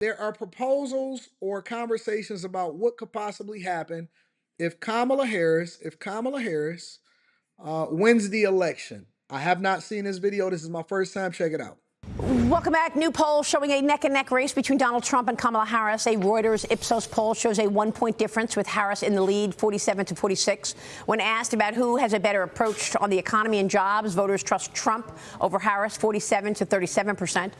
there are proposals or conversations about what could possibly happen if Kamala Harris wins the election. I have not seen this video. This is my first time. Check it out. Welcome back. New poll showing a neck-and-neck race between Donald Trump and Kamala Harris. A Reuters Ipsos poll shows a 1-point difference with Harris in the lead, 47-46. When asked about who has a better approach on the economy and jobs, voters trust Trump over Harris, 47-37%.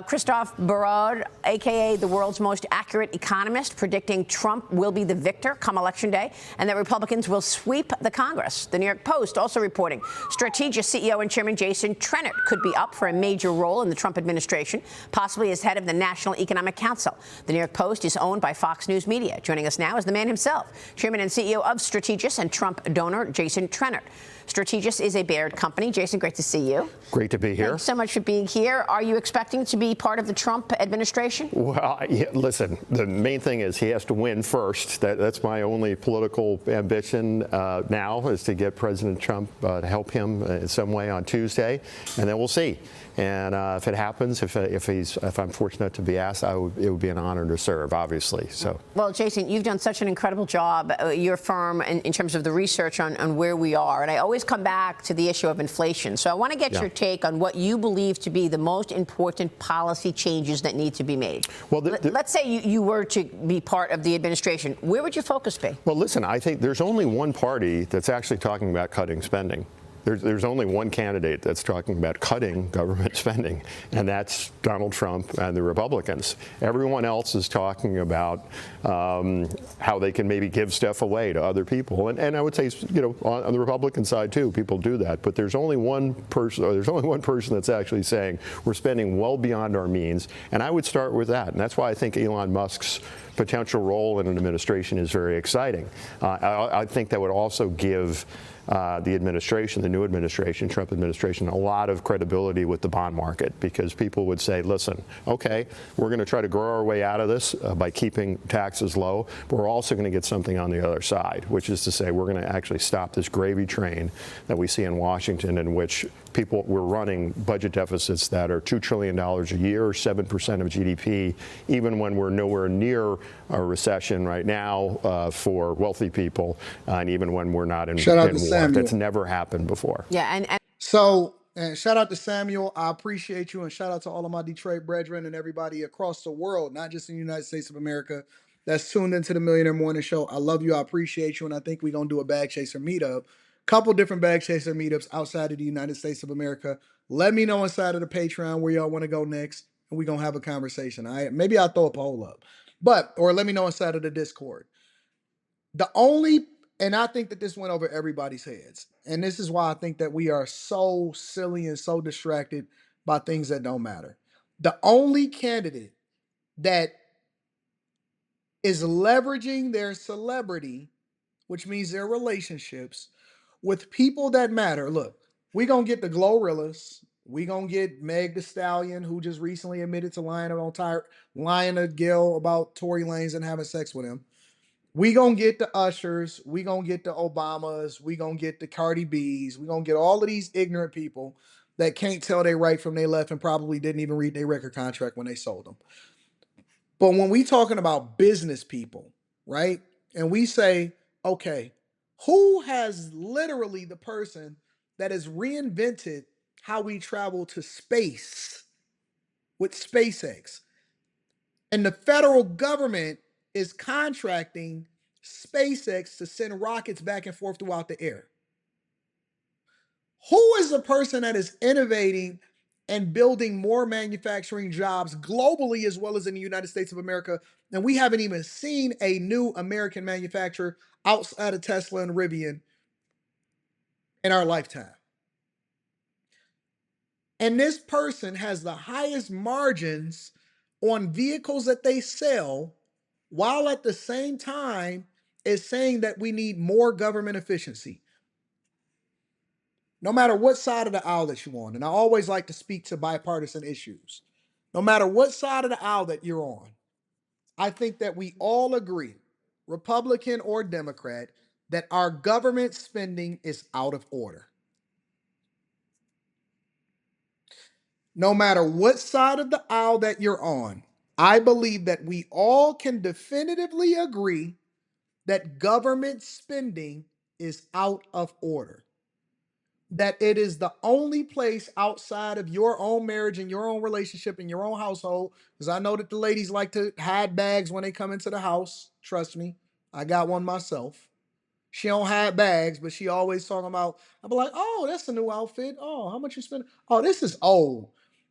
Christophe Barraud, a.k.a. the world's most accurate economist, predicting Trump will be the victor come Election Day and that Republicans will sweep the Congress. The New York Post also reporting Strategist CEO and Chairman Jason Trennert could be up for a major role in the Trump administration, possibly as head of the National Economic Council. The New York Post is owned by Fox News Media. Joining us now is the man himself, Chairman and CEO of Strategist and Trump donor Jason Trennert. Strategist is a Baird company. Jason, great to see you. Great to be here. Thanks so much for being here. Are you expecting to be part of the Trump administration? Well, yeah, listen, the main thing is he has to win first. That's my only political ambition now, is to get President Trump to help him in some way on Tuesday, and then we'll see. And if it happens, if I'm fortunate to be asked, it would be an honor to serve, obviously. So. Well, Jason, you've done such an incredible job, your firm, in terms of the research on where we are. And I always come back to the issue of inflation. So I want to get your take on what you believe to be the most important policy changes that need to be made. Well, let's say you were to be part of the administration. Where would your focus be? Well, listen, I think there's only one party that's actually talking about cutting spending. There's only one candidate that's talking about cutting government spending, and that's Donald Trump and the Republicans. Everyone else is talking about how they can maybe give stuff away to other people. And I would say, you know, on the Republican side, too, people do that. But there's only one person that's actually saying we're spending well beyond our means. And I would start with that. And that's why I think Elon Musk's potential role in an administration is very exciting. I think that would also give the administration, the new administration, Trump administration, a lot of credibility with the bond market, because people would say, listen, okay, we're going to try to grow our way out of this by keeping taxes low, but we're also going to get something on the other side, which is to say we're going to actually stop this gravy train that we see in Washington, in which we're running budget deficits that are $2 trillion a year, 7% of GDP, even when we're nowhere near a recession right now for wealthy people, and even when we're not in war. That's never happened before. Yeah, and shout out to Samuel. I appreciate you, and shout out to all of my Detroit brethren and everybody across the world, not just in the United States of America, that's tuned into the Millionaire Morning Show. I love you. I appreciate you, and I think we're going to do a Bag Chaser meetup. Couple different Bag Chaser meetups outside of the United States of America. Let me know inside of the Patreon where y'all want to go next, and we're going to have a conversation. All right? Maybe I'll throw a poll up. Or let me know inside of the Discord. And I think that this went over everybody's heads. And this is why I think that we are so silly and so distracted by things that don't matter. The only candidate that is leveraging their celebrity, which means their relationships, with people that matter. Look, we're going to get the Glorrillas. We're going to get Meg Thee Stallion, who just recently admitted to lying to Gil about Tory Lanez and having sex with him. We gonna get the Ushers, we gonna get the Obamas, we gonna get the Cardi B's, we gonna get all of these ignorant people that can't tell they right from they left and probably didn't even read their record contract when they sold them. But when we talking about business people, right? And we say, okay, who has literally the person that has reinvented how we travel to space with SpaceX? And the federal government is contracting SpaceX to send rockets back and forth throughout the air. Who is the person that is innovating and building more manufacturing jobs globally as well as in the United States of America? And we haven't even seen a new American manufacturer outside of Tesla and Rivian in our lifetime. And this person has the highest margins on vehicles that they sell, while at the same time is saying that we need more government efficiency. No matter what side of the aisle that you're on, and I always like to speak to bipartisan issues, no matter what side of the aisle that you're on, I think that we all agree, Republican or Democrat, that our government spending is out of order. No matter what side of the aisle that you're on, I believe that we all can definitively agree that government spending is out of order. That it is the only place outside of your own marriage and your own relationship and your own household. Because I know that the ladies like to hide bags when they come into the house. Trust me, I got one myself. She don't hide bags, but she always talking about. I'll be like, oh, that's a new outfit. Oh, how much you spend? Oh, this is old.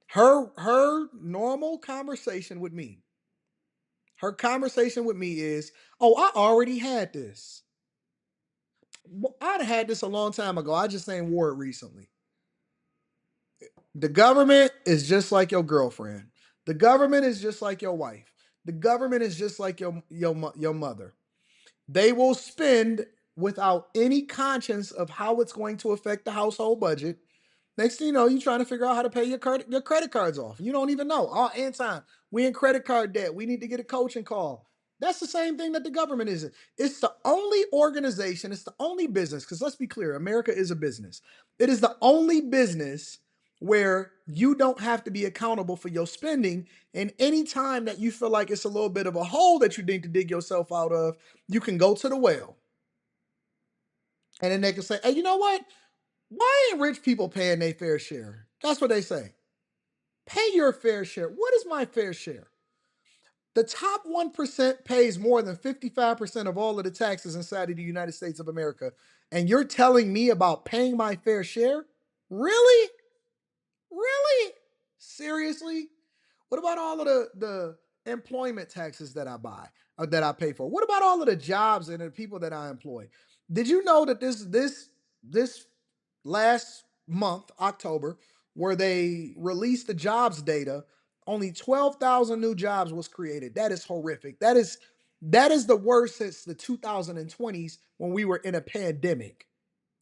Her normal conversation with me. Her conversation with me is, oh, I already had this. Well, I'd had this a long time ago. I just ain't wore it recently. The government is just like your girlfriend. The government is just like your wife. The government is just like your mother. They will spend without any conscience of how it's going to affect the household budget. Next thing you know, you're trying to figure out how to pay your credit cards off. You don't even know. Oh, Anton, we in credit card debt. We need to get a coaching call. That's the same thing that the government is. It's the only organization, it's the only business, because let's be clear, America is a business. It is the only business where you don't have to be accountable for your spending. And any time that you feel like it's a little bit of a hole that you need to dig yourself out of, you can go to the well. And then they can say, hey, you know what? Why ain't rich people paying their fair share? That's what they say. Pay your fair share. What is my fair share? The top 1% pays more than 55% of all of the taxes inside of the United States of America. And you're telling me about paying my fair share? Really? Really? Seriously? What about all of the employment taxes that I buy or that I pay for? What about all of the jobs and the people that I employ? Did you know that this last month, October, where they released the jobs data, only 12,000 new jobs was created? That is horrific. That is the worst since the 2020s when we were in a pandemic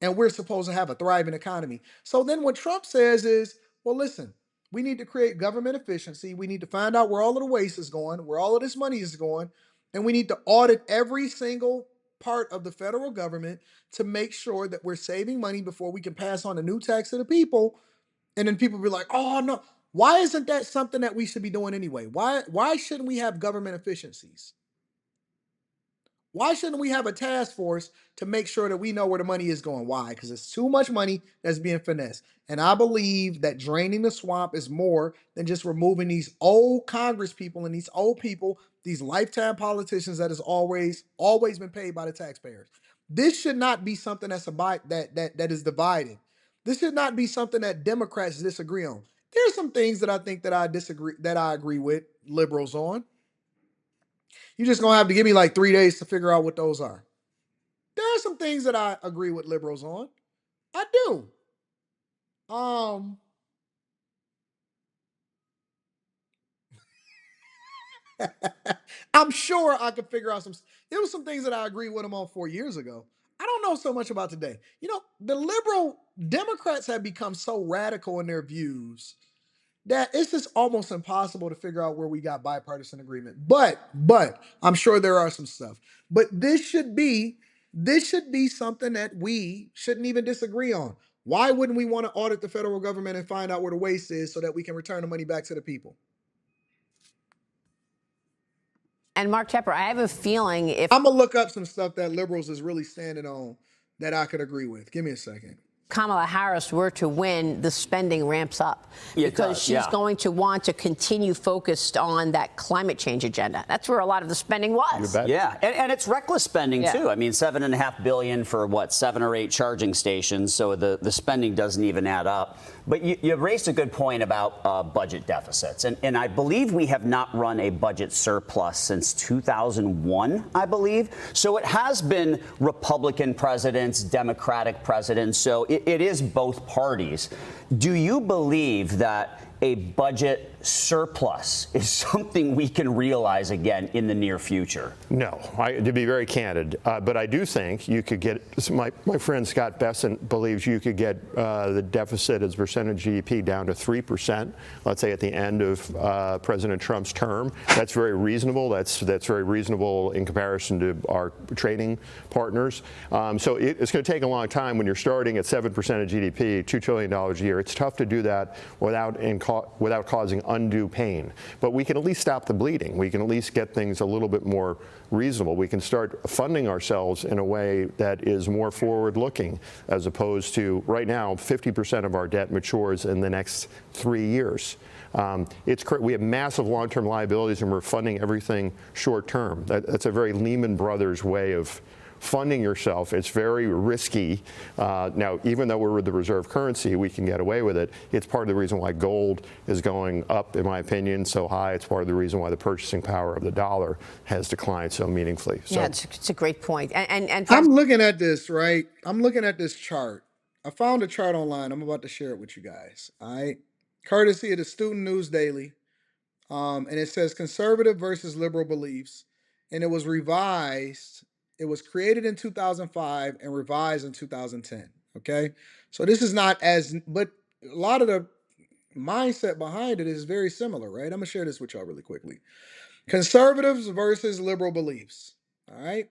and we're supposed to have a thriving economy. So then what Trump says is, well, listen, we need to create government efficiency. We need to find out where all of the waste is going, where all of this money is going, and we need to audit every single part of the federal government to make sure that we're saving money before we can pass on a new tax to the people. And then people be like, oh no, why isn't that something that we should be doing anyway? Why shouldn't we have government efficiencies? Why shouldn't we have a task force to make sure that we know where the money is going? Why? Because it's too much money that's being finessed. And I believe that draining the swamp is more than just removing these old Congress people and these old people, these lifetime politicians that has always been paid by the taxpayers. This should not be something that is divided. This should not be something that Democrats disagree on. There's some things that I think that I agree with liberals on. You're just gonna have to give me like 3 days to figure out what those are. There are some things that I agree with liberals on. I do. Um, I'm sure I could figure out some. There was some things that I agree with them on 4 years ago. I don't know so much about today. You know, the liberal Democrats have become so radical in their views that it's just almost impossible to figure out where we got bipartisan agreement. But I'm sure there are some stuff. But this should be something that we shouldn't even disagree on. Why wouldn't we want to audit the federal government and find out where the waste is so that we can return the money back to the people? And Mark Tepper, I have a feeling if I'm gonna look up some stuff that liberals is really standing on that I could agree with. Give me a second. Kamala Harris were to win, the spending ramps up because she's yeah. going to want to continue focused on that climate change agenda. That's where a lot of the spending was. You bet. Yeah, and it's reckless spending Yeah. too. I mean, $7.5 billion for what, 7 or 8 charging stations. So the spending doesn't even add up. But you raised a good point about budget deficits, and I believe we have not run a budget surplus since 2001. I believe so. It has been Republican presidents, Democratic presidents. So it is both parties. Do you believe that a budget surplus is something we can realize again in the near future? No, to be very candid, but I do think you could get, my friend Scott Bessent believes you could get the deficit as a percentage of GDP down to 3%, let's say at the end of President Trump's term. That's very reasonable. That's very reasonable in comparison to our trading partners. So it's going to take a long time when you're starting at 7% of GDP, $2 trillion a year. It's tough to do that without causing undue pain. But we can at least stop the bleeding. We can at least get things a little bit more reasonable. We can start funding ourselves in a way that is more forward-looking, as opposed to right now, 50% of our debt matures in the next 3 years. We have massive long-term liabilities, and we're funding everything short-term. That's a very Lehman Brothers way of funding yourself. It's very risky. Now, even though we're with the reserve currency, we can get away with it. It's part of the reason why gold is going up, in my opinion, so high. It's part of the reason why the purchasing power of the dollar has declined so meaningfully. So, yeah, it's a great point. And I'm looking at this, right? I'm looking at this chart. I found a chart online. I'm about to share it with you guys. All right. Courtesy of the Student News Daily. And it says conservative versus liberal beliefs. And it was revised. It was created in 2005 and revised in 2010. Okay. So this is not as, but a lot of the mindset behind it is very similar, right? I'm going to share this with y'all really quickly. Conservatives versus liberal beliefs. All right.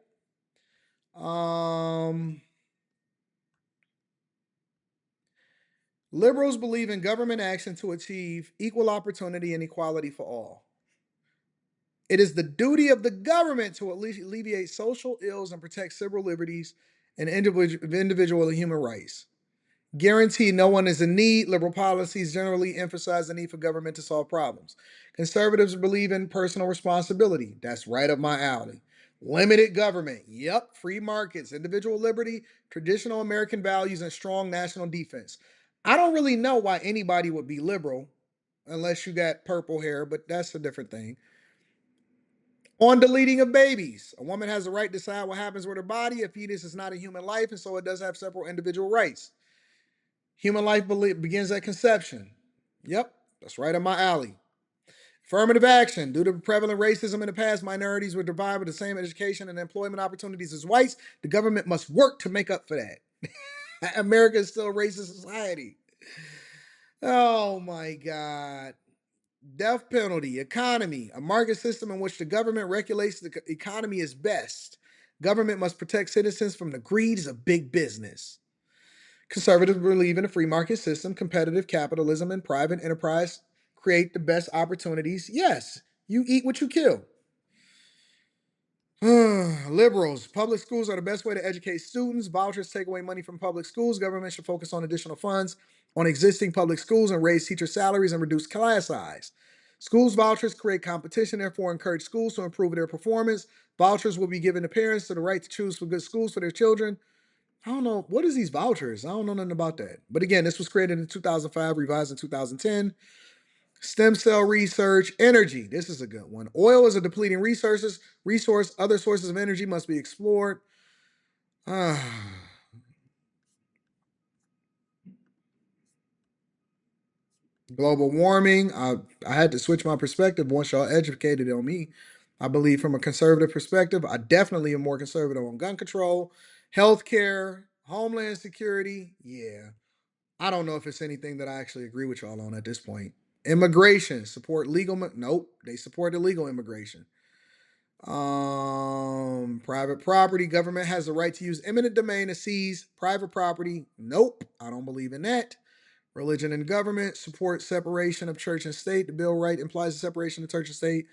Liberals believe in government action to achieve equal opportunity and equality for all. It is the duty of the government to alleviate social ills and protect civil liberties and individual and human rights. Guarantee no one is in need. Liberal policies generally emphasize the need for government to solve problems. Conservatives believe in personal responsibility. That's right up my alley. Limited government. Yep. Free markets, individual liberty, traditional American values, and strong national defense. I don't really know why anybody would be liberal unless you got purple hair, but that's a different thing. On deleting of babies. A woman has the right to decide what happens with her body. A fetus is not a human life, and so it does have several individual rights. Human life begins at conception. Yep, that's right up my alley. Affirmative action. Due to prevalent racism in the past, minorities were deprived of the same education and employment opportunities as whites. The government must work to make up for that. America is still a racist society. Oh my God. Death penalty, economy, a market system in which the government regulates the economy is best. Government must protect citizens from the greeds of big business. Conservatives believe in a free market system, competitive capitalism, and private enterprise create the best opportunities. Yes, you eat what you kill. Liberals, public schools are the best way to educate students. Vouchers take away money from public schools. Government should focus on additional funds on existing public schools and raise teacher salaries and reduce class size. Schools vouchers create competition, therefore encourage schools to improve their performance. Vouchers will be given to parents to the right to choose for good schools for their children. I don't know. What is these vouchers? I don't know nothing about that. But again, this was created in 2005, revised in 2010. Stem cell research, energy. This is a good one. Oil is a depleting resource. Other sources of energy must be explored. Global warming. I had to switch my perspective once y'all educated on me. I believe from a conservative perspective, I definitely am more conservative on gun control, healthcare, homeland security. Yeah. I don't know if it's anything that I actually agree with y'all on at this point. Immigration, support legal. Nope, they support illegal immigration. Private property. Government has the right to use eminent domain to seize private property. Nope, I don't believe in that. Religion and government support separation of church and state. The Bill of Rights implies the separation of church and state.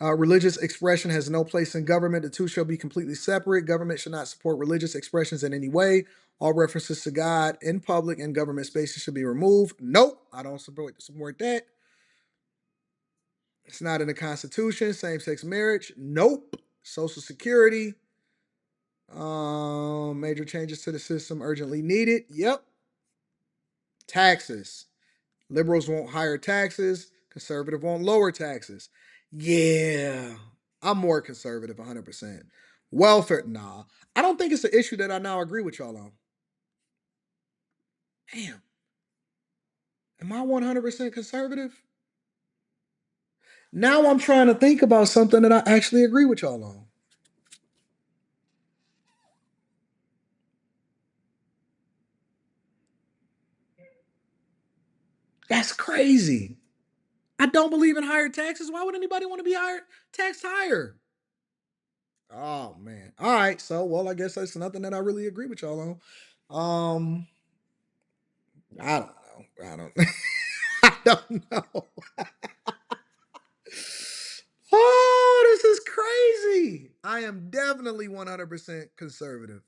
Religious expression has no place in government. The two shall be completely separate. Government should not support religious expressions in any way. All references to God in public and government spaces should be removed. Nope, I don't support that. It's not in the Constitution. Same-sex marriage. Nope. Social Security. Major changes to the system urgently needed. Yep. Taxes. Liberals want higher taxes. Conservative want lower taxes. Yeah. I'm more conservative 100%. Welfare, nah. I don't think it's an issue that I now agree with y'all on. Damn. Am I 100% conservative? Now I'm trying to think about something that I actually agree with y'all on. That's crazy. I don't believe in higher taxes. Why would anybody want to be taxed higher? Oh man. All right. So well, I guess that's nothing that I really agree with y'all on. I don't know. I don't. don't know. Oh, this is crazy. I am definitely 100% conservative.